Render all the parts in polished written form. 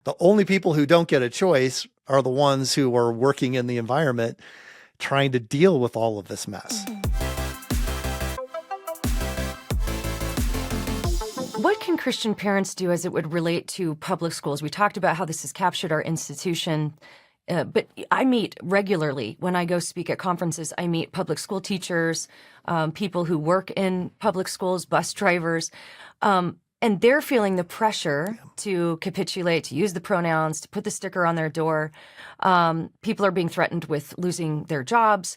The only people who don't get a choice are the ones who are working in the environment trying to deal with all of this mess. What can Christian parents do as it would relate to public schools? We talked about how this has captured our institution, but I meet regularly when I go speak at conferences. I meet public school teachers, people who work in public schools, bus drivers, and they're feeling the pressure to capitulate, to use the pronouns, to put the sticker on their door. People are being threatened with losing their jobs.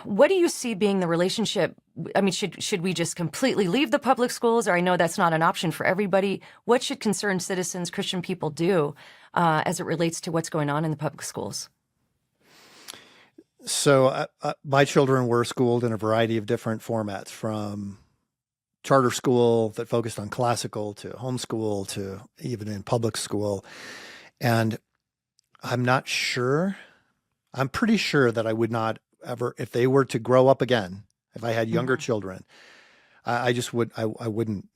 What do you see being the relationship? I mean, should we just completely leave the public schools? Or I know that's not an option for everybody. What should concerned citizens, Christian people do as it relates to what's going on in the public schools? So my children were schooled in a variety of different formats, from charter school that focused on classical to homeschool to even in public school. And I'm pretty sure that I would not ever, if they were to grow up again, if I had younger children, I wouldn't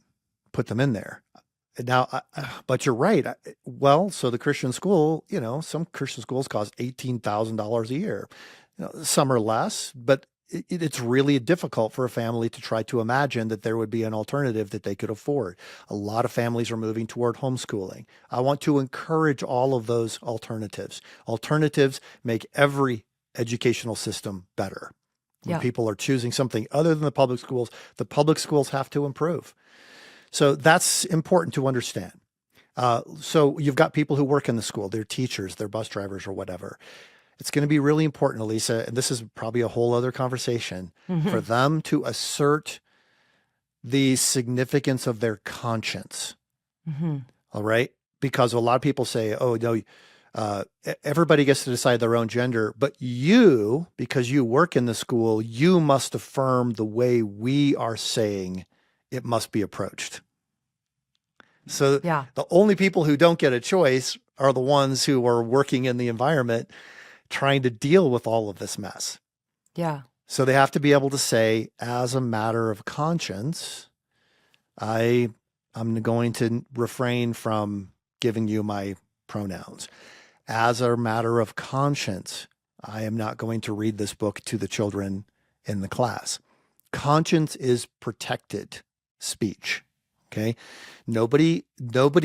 put them in there. Now, but you're right. Well, so the Christian school, some Christian schools cost $18,000 a year. Some are less, but it's really difficult for a family to try to imagine that there would be an alternative that they could afford. A lot of families are moving toward homeschooling. I want to encourage all of those alternatives. Alternatives make every educational system better. When people are choosing something other than the public schools have to improve. So that's important to understand. So you've got people who work in the school, they're teachers, they're bus drivers or whatever. It's going to be really important, Alisa, and this is probably a whole other conversation, for them to assert the significance of their conscience. All right? Because a lot of people say, oh, no, everybody gets to decide their own gender, but you, because you work in the school, you must affirm the way we are saying it must be approached. So the only people who don't get a choice are the ones who are working in the environment trying to deal with all of this mess. Yeah. So they have to be able to say, as a matter of conscience, I'm going to refrain from giving you my pronouns. As a matter of conscience, I am not going to read this book to the children in the class. Conscience is protected speech. Okay. Nobody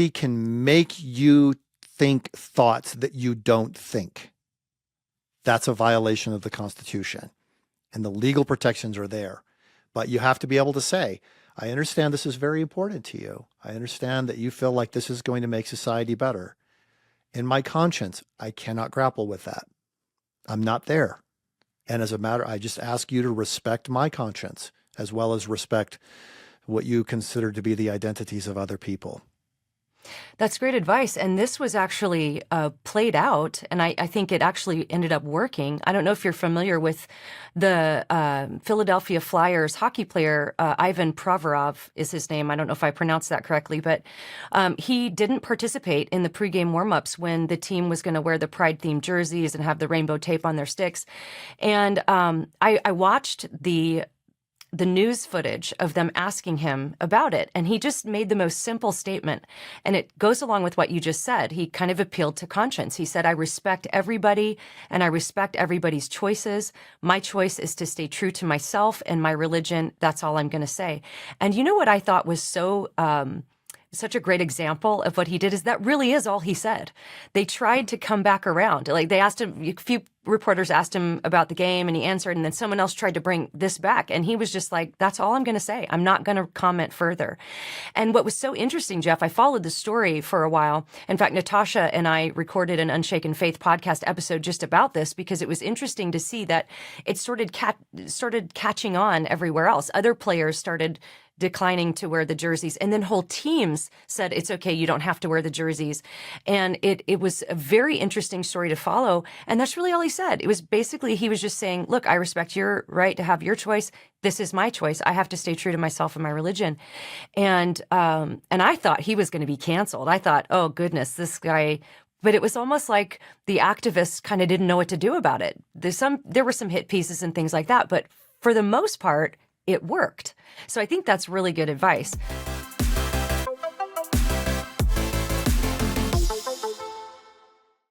can make you think thoughts that you don't think. That's a violation of the Constitution, and the legal protections are there. But you have to be able to say, I understand this is very important to you. I understand that you feel like this is going to make society better. In my conscience, I cannot grapple with that. I'm not there. And I just ask you to respect my conscience as well as respect what you consider to be the identities of other people. That's great advice. And this was actually played out, and I think it actually ended up working. I don't know if you're familiar with the Philadelphia Flyers hockey player, Ivan Provorov is his name. I don't know if I pronounced that correctly, but he didn't participate in the pregame warmups when the team was going to wear the Pride-themed jerseys and have the rainbow tape on their sticks. And I watched the news footage of them asking him about it. And he just made the most simple statement. And it goes along with what you just said. He kind of appealed to conscience. He said, I respect everybody and I respect everybody's choices. My choice is to stay true to myself and my religion. That's all I'm going to say. And you know what I thought was such a great example of what he did is that really is all he said. They tried to come back around. Like they asked him, a few reporters asked him about the game and he answered, and then someone else tried to bring this back. And he was just like, that's all I'm going to say. I'm not going to comment further. And what was so interesting, Jeff, I followed the story for a while. In fact, Natasha and I recorded an Unshaken Faith podcast episode just about this because it was interesting to see that it started catching on everywhere else. Other players started declining to wear the jerseys. And then whole teams said, it's okay, you don't have to wear the jerseys. And it was a very interesting story to follow. And that's really all he said. It was basically, he was just saying, look, I respect your right to have your choice. This is my choice. I have to stay true to myself and my religion. And I thought he was going to be canceled. I thought, oh goodness, this guy. But it was almost like the activists kind of didn't know what to do about it. There were some hit pieces and things like that. But for the most part, it worked. So I think that's really good advice.